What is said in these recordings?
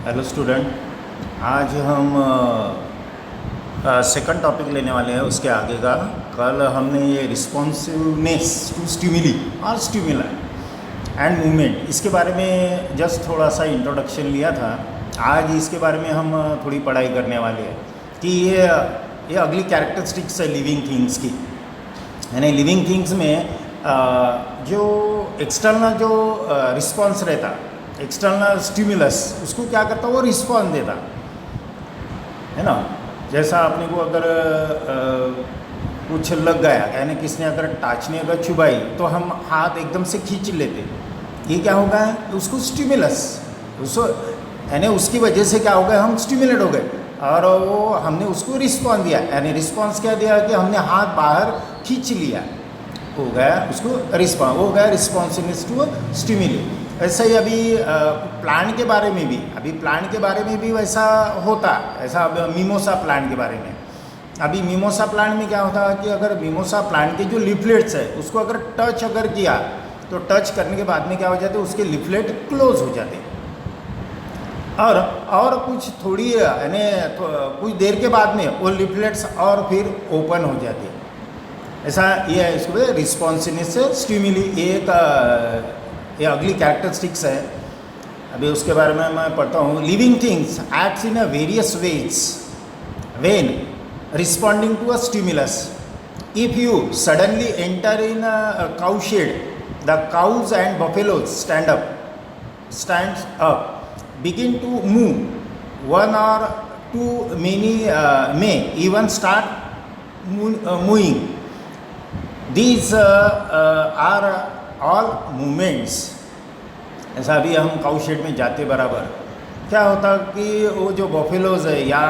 Hello student, आज हम second topic लेने वाले हैं उसके आगे का। कल हमने ये रिस्पॉन्सिवनेस टू स्टिमुली और स्टिमुला एंड मूवमेंट इसके बारे में जस्ट थोड़ा सा इंट्रोडक्शन लिया था। आज इसके बारे में हम थोड़ी पढ़ाई करने वाले हैं कि ये अगली कैरेक्टरिस्टिक्स है लिविंग थिंग्स की। यानी लिविंग थिंग्स में जो एक्सटर्नल जो रिस्पॉन्स रहता, एक्सटर्नल स्टिमुलस, उसको क्या करता, वो रिस्पॉन्स देता है ना। जैसा अपने को अगर कुछ लग गया, यानी किसने अगर टाचने अगर चुभाई तो हम हाथ एकदम से खींच लेते, ये क्या होगा, उसको स्टिमुलस, उसको यानी उसकी वजह से क्या हो गया, हम स्टिमुलेट हो गए और वो हमने उसको रिस्पॉन्स दिया। यानी रिस्पॉन्स क्या दिया कि हमने हाथ बाहर खींच लिया, हो गया उसको रिस्पॉन्स, हो गया रिस्पॉन्सिवनेस टू स्टिमुली। ऐसा ही अभी प्लांट के बारे में भी, अभी प्लांट के बारे में भी वैसा होता, ऐसा मिमोसा प्लांट के बारे में। अभी मिमोसा प्लांट में क्या होता है कि अगर मिमोसा प्लांट के जो लीफलेट्स है उसको अगर टच अगर किया तो टच करने के बाद में क्या हो जाते, उसके लीफलेट क्लोज हो जाते और कुछ थोड़ी यानी कुछ देर के बाद में वो लीफलेट्स और फिर ओपन हो जाते। ऐसा ये है, इसको रिस्पॉन्सिवनेस स्टिमुली, ये अगली कैरेक्टरिस्टिक्स है। अभी उसके बारे में मैं पढ़ता हूँ। Living things acts in a various ways when responding to a stimulus. If you suddenly enter in a cow shed, the cows and buffaloes stands up, begin to move. One or two many may even start moving. These are all movements. ऐसा अभी हम cow shade में जाते बराबर क्या होता कि वो जो बफेलोज है या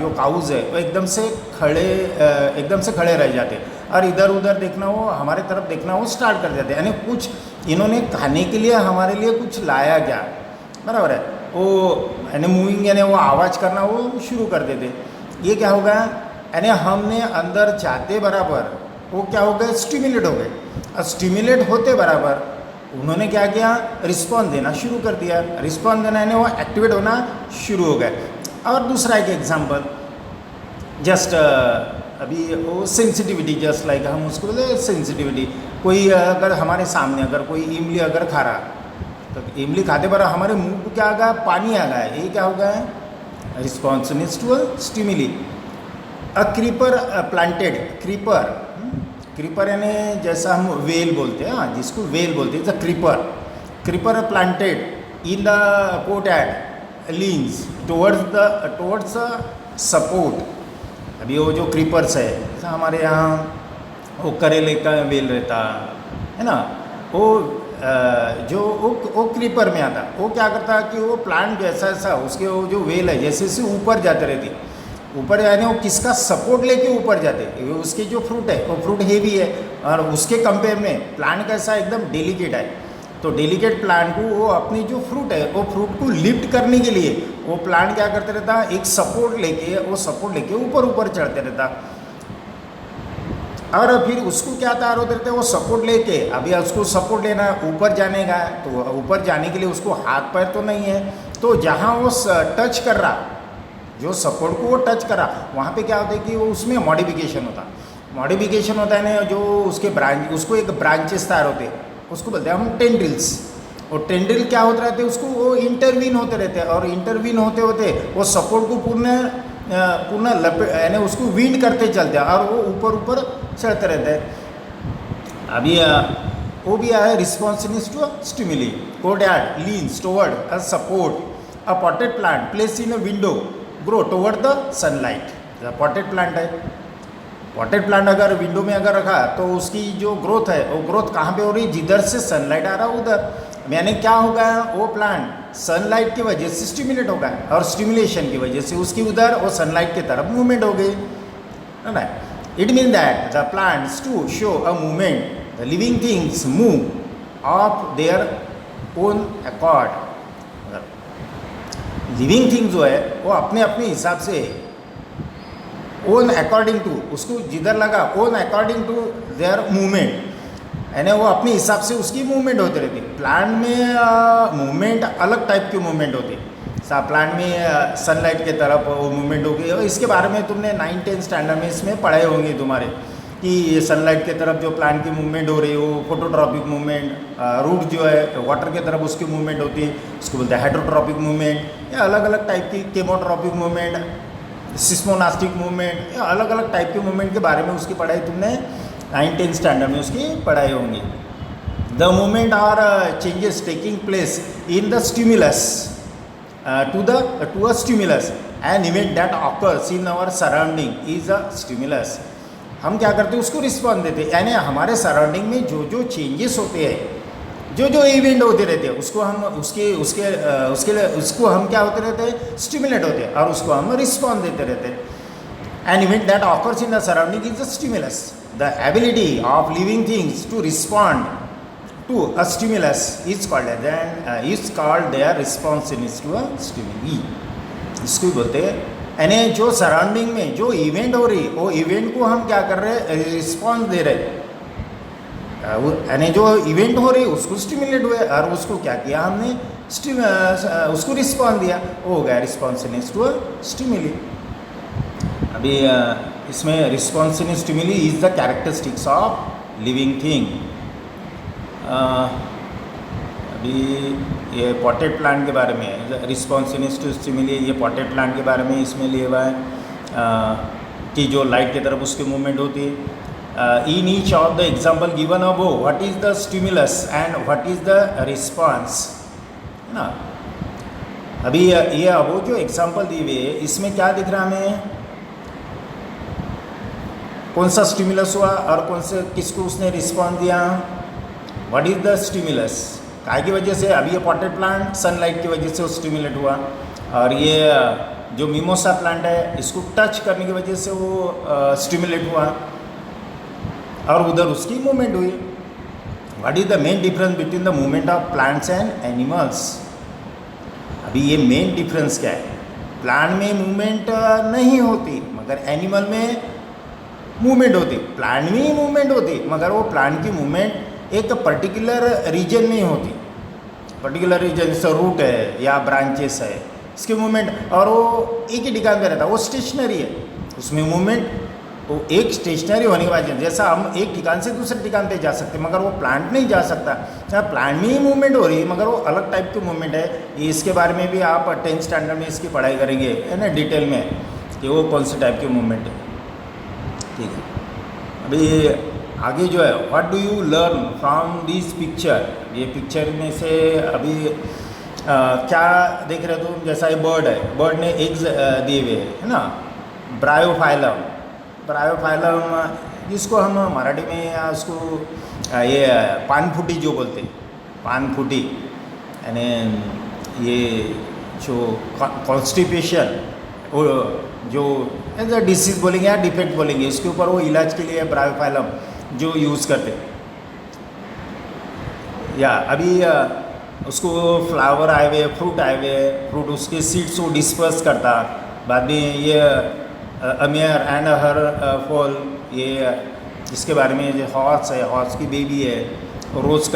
जो काउज है वो एकदम से खड़े रह जाते और इधर उधर देखना, वो हमारे तरफ देखना वो स्टार्ट कर देते। यानी कुछ इन्होंने खाने के लिए हमारे लिए कुछ लाया क्या, बराबर है, वो यानी मूविंग, यानी वो आवाज़ करना वो शुरू कर देते। ये क्या होगा, यानी हमने अंदर जाते बराबर वो क्या हो गए, स्टिमुलेट हो गए और स्टिमुलेट होते बराबर उन्होंने क्या किया, रिस्पॉन्स देना शुरू कर दिया। रिस्पॉन्स देना यानी वो एक्टिवेट होना शुरू हो गए। और दूसरा एक एग्जांपल, जस्ट अभी वो सेंसिटिविटी, जस्ट लाइक हम उसको बोले सेंसिटिविटी। कोई अगर हमारे सामने अगर कोई इमली अगर खा रहा तो इमली खाते बराबर हमारे मुंह को क्या आ गया, पानी आ गया, ये क्या हो गया है, responsiveness to stimuli. A creeper planted, creeper यानी जैसा हम वेल बोलते हैं, जिसको वेल बोलते हैं, creeper planted in the courtyard leans towards support. अभी वो जो क्रीपर्स है, जैसा हमारे यहाँ वो करेले का वेल रहता है ना, वो जो वो क्रीपर में आता, वो क्या करता कि वो प्लांट जैसा ऐसा उसके वो जो वेल है जैसे जैसे ऊपर जाते रहती, ऊपर यानी वो किसका सपोर्ट लेके ऊपर जाते, उसके जो फ्रूट है वो फ्रूट हेवी है और उसके कंपेयर में प्लांट कैसा एकदम डेलिकेट है। तो डेलिकेट प्लांट को वो अपनी जो फ्रूट है वो फ्रूट को लिफ्ट करने के लिए वो प्लांट क्या करते रहता, एक सपोर्ट लेके ऊपर चढ़ते रहता और फिर उसको क्या तैयार होते रहते, वो सपोर्ट लेके, अभी उसको सपोर्ट लेना ऊपर जाने का, तो ऊपर जाने के लिए उसको हाथ पैर तो नहीं है, तो जहाँ वो टच कर रहा, जो सपोर्ट को वो टच करा, वहाँ पे क्या होता है कि वो उसमें मॉडिफिकेशन होता है ना, जो उसके ब्रांच, उसको एक ब्रांचेस तैयार होते हैं, उसको बोलते हैं हम टेंड्रिल्स। और टेंड्रिल क्या होते रहते हैं, उसको वो इंटरवीन होते रहते हैं और इंटरवीन होते होते वो सपोर्ट को पूर्ण यानी उसको विंड करते चलते हैं और वो ऊपर चढ़ते रहते हैं। अभी वो भी है responsiveness to stimuli. Courtyard leans toward a support. A potted plant place in a window grow toward the sunlight. Potted plant है, पॉटेड प्लांट अगर विंडो में अगर रखा तो उसकी जो ग्रोथ है वो ग्रोथ कहाँ पे हो रही, जिधर से सनलाइट आ रहा उधर, यानी क्या होगा, वो प्लांट सनलाइट की वजह से स्टिमुलेट होगा और स्टिमुलेशन की वजह से उसकी उधर वो सनलाइट की तरफ मूवमेंट हो गई, है ना। It mean that the plants to show a movement, the living things move of their own accord. Living thing जो है वो अपने हिसाब से ओन अकॉर्डिंग टू, उसको जिधर लगा own according to their movement, यानी वो अपने हिसाब से उसकी मूवमेंट होती रहती है। प्लांट में मूवमेंट अलग टाइप की मूवमेंट होती है। प्लांट में सनलाइट के तरफ वो मूवमेंट होगी, और इसके बारे में तुमने 9-10 स्टैंडर्ड में इसमें पढ़े होंगे तुम्हारे कि ये सनलाइट के तरफ जो प्लांट की मूवमेंट हो रही है वो फोटोट्रॉपिक मूवमेंट, रूट जो है वाटर के तरफ उसकी मूवमेंट होती है, उसको बोलते हैं हाइड्रोट्रॉपिक मूवमेंट, या अलग अलग टाइप की केमोट्रॉपिक मूवमेंट, सिस्मोनास्टिक मूवमेंट, या अलग अलग टाइप के मूवमेंट के बारे में उसकी पढ़ाई तुमने 9-10 स्टैंडर्ड में उसकी पढ़ाई होंगी। The movement are changes taking place in the stimulus to a stimulus, an event that occurs in our surrounding is a stimulus। हम क्या करते हैं उसको रिस्पॉन्स देते हैं, यानी हमारे सराउंडिंग में जो जो चेंजेस होते हैं, जो जो इवेंट होते रहते हैं उसको हम उसको हम क्या होते रहते हैं, स्टिमुलेट होते हैं, और उसको हम रिस्पॉन्स देते रहते हैं। An event that occurs in the surrounding is a stimulus. The ability of living things to respond to a stimulus is called their responsiveness to a stimuli। इसको बोलते हैं, यानी जो सराउंडिंग में जो इवेंट हो रही वो इवेंट को हम क्या कर रहे हैं, रिस्पॉन्स दे रहे हैं, यानी जो इवेंट हो रही उसको स्टिमुलेट हुए और उसको क्या किया हमने, उसको रिस्पॉन्स दिया, वो हो गया रिस्पॉन्सिवनेस टू अ स्टिमुली। अभी इसमें responsiveness stimuli is the characteristics of living thing. अभी ये पॉटेड प्लांट के बारे में रिस्पॉन्सिवनेस टू स्टिमुली, ये पॉटेड प्लांट के बारे में इसमें लिया हुआ है कि जो लाइट की तरफ उसकी मूवमेंट होती है। In each of the example given above what is the stimulus and what is the response, है ना। अभी ये अबो जो एग्जाम्पल दिए हुए इसमें क्या दिख रहा हमें, कौन सा स्टिमुलस हुआ और कौन से किसको उसने रिस्पॉन्स दिया। व्हाट इज़ द स्टिमुलस, काय की वजह से, अभी ये पॉटेड प्लांट सनलाइट की वजह से वो स्टिमुलेट हुआ, और ये जो मिमोसा प्लांट है इसको टच करने की वजह से वो स्टिमुलेट हुआ और उधर उसकी मूवमेंट हुई। What is the main difference between the movement of plants and animals. अभी ये मेन डिफरेंस क्या है, प्लांट में मूवमेंट नहीं होती मगर एनिमल में मूवमेंट होती, प्लांट में ही मूवमेंट होती मगर वो प्लांट की मूवमेंट एक पर्टिकुलर रीजन में ही होती, पर्टिकुलर रीजन जैसे रूट है या ब्रांचेस है इसकी मूवमेंट, और वो एक ही ठिकान पे रहता है, वो स्टेशनरी है, उसमें मूवमेंट वो एक स्टेशनरी होने के बाद, जैसा हम एक ठिकान से दूसरे ठिकान पे जा सकते हैं मगर वो प्लांट नहीं जा सकता, चाहे प्लांट में ही मूवमेंट हो रही है मगर वो अलग टाइप की मूवमेंट है। इसके बारे में भी आप 10th स्टैंडर्ड में इसकी पढ़ाई करेंगे, है ना, डिटेल में कि वो कौन से टाइप की मूवमेंट है। ठीक है, अभी आगे जो है what do you learn from this picture, ये पिक्चर में से अभी क्या देख रहे हो तुम, जैसा ये बर्ड है, बर्ड ने एग्स दिए हुए है ना, ब्रायोफाइलम, ब्रायोफाइलम जिसको हम मराठी में या उसको ये पानफुटी जो बोलते हैं, पानफुटी, यानी ये जो कॉन्स्टिपेशन, वो जो एज अ डिसीज़ बोलेंगे या डिफेक्ट बोलेंगे, इसके ऊपर वो इलाज के लिए ब्रायोफाइलम जो यूज़ करते, या अभी उसको फ्लावर आए हुए, फ्रूट आए हुए, फ्रूट उसके सीड्स को डिस्पर्स करता, बाद में ये अमियर एंड हर फॉल, ये इसके बारे में जो हॉर्स है, हॉर्स की बेबी है, रोज़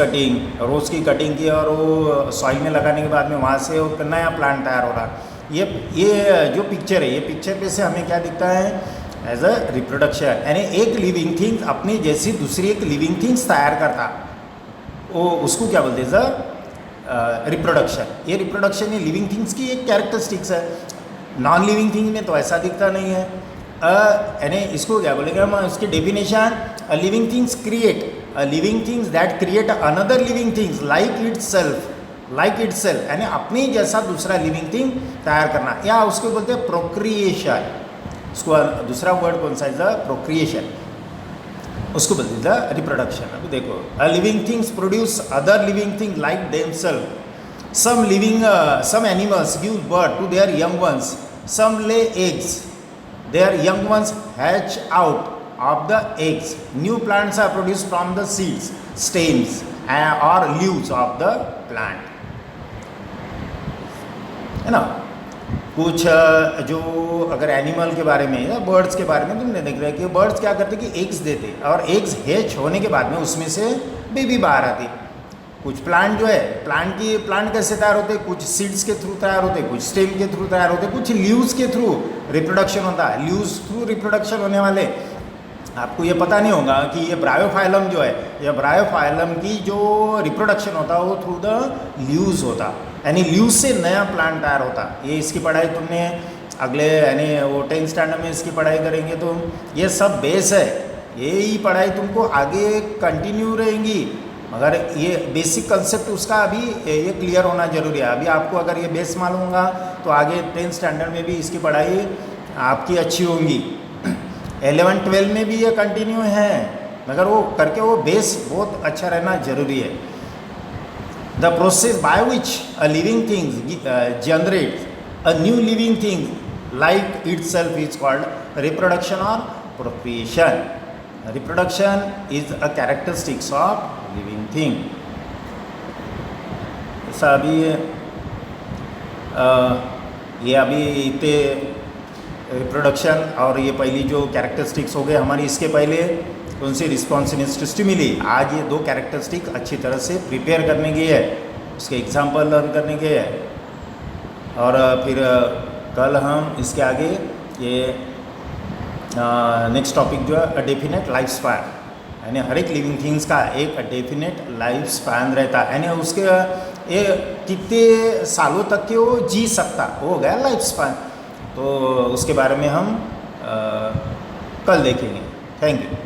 की कटिंग की और वो सॉइल में लगाने के बाद में वहाँ से वो नया प्लांट तैयार हो रहा। ये जो पिक्चर है, ये पिक्चर पे से हमें क्या दिखता है, एज अ रिप्रोडक्शन, यानी एक लिविंग थिंग्स अपनी जैसी दूसरी एक लिविंग थिंग्स तैयार करता, वो उसको क्या बोलते हैं, रिप्रोडक्शन। ये रिप्रोडक्शन ये लिविंग थिंग्स की एक कैरेक्टरिस्टिक्स है, नॉन लिविंग थिंग में तो ऐसा दिखता नहीं है। यानी इसको क्या बोलेंगे हम, उसकी definition, a living things create, a living things that create another living things like itself, यानी अपनी जैसा दूसरा लिविंग थिंग तैयार करना, या उसको बोलते हैं प्रोक्रिएशन। उसको दूसरा वर्ड कौन सा है, प्रोक्रिएशन, उसको बोलते हैं रिप्रोडक्शन। अभी देखो, a living things produce other living thing like themself, some animals give birth to their young ones, some lay eggs, their young ones hatch out of the eggs, new plants are produced from the seeds, stems or leaves of the plant, है ना। कुछ जो अगर animal के बारे में या birds के बारे में तुमने देख रहे कि बर्ड्स क्या करते कि एग्स देते, और एग्स हैच होने के बाद में उसमें से बेबी बाहर आती, कुछ प्लांट जो है, प्लांट कैसे तैयार होते हैं, कुछ सीड्स के थ्रू तैयार होते हैं, कुछ स्टेम के थ्रू तैयार होते हैं, कुछ लीव्स के थ्रू रिप्रोडक्शन होता है। लीव्स थ्रू रिप्रोडक्शन होने वाले, आपको ये पता नहीं होगा कि ये ब्रायोफाइलम जो है, ये ब्रायोफाइलम की जो रिप्रोडक्शन होता है वो थ्रू द लीव्स होता, यानी लीव्स से नया प्लांट तैयार होता। ये इसकी पढ़ाई तुमने अगले यानी वो 10th स्टैंडर्ड में इसकी पढ़ाई करेंगे, तो ये सब बेस है, यही पढ़ाई तुमको आगे कंटिन्यू रहेंगी, मगर ये बेसिक कंसेप्ट उसका अभी ये क्लियर होना जरूरी है। अभी आपको अगर ये बेस मालूम होगा तो आगे 10th स्टैंडर्ड में भी इसकी पढ़ाई आपकी अच्छी होंगी। 11-12 में भी ये कंटिन्यू है, मगर वो करके वो बेस बहुत अच्छा रहना जरूरी है। The process by which a living thing generate a new living thing like itself is called reproduction or procreation. Reproduction is a characteristics of living thing. ऐसा अभी ये अभी इतने रिप्रोडक्शन और ये पहली जो कैरेक्टरिस्टिक्स हो गए हमारी, इसके पहले कौन सी रिस्पॉन्सिनिस्ट स्टिमुली, आज ये 2 कैरेक्टरिस्टिक अच्छी तरह से प्रिपेयर करने की है, उसके एग्जाम्पल लर्न करने के है। और फिर कल हम इसके आगे ये नेक्स्ट टॉपिक जो है डेफिनेट लाइफ स्पैन, यानी हर एक लिविंग थिंग्स का एक डेफिनेट लाइफ स्पैन रहता है, यानी उसके ये कितने सालों तक के वो जी सकता, वो हो गया लाइफ स्पैन। तो उसके बारे में हम कल देखेंगे। Thank you.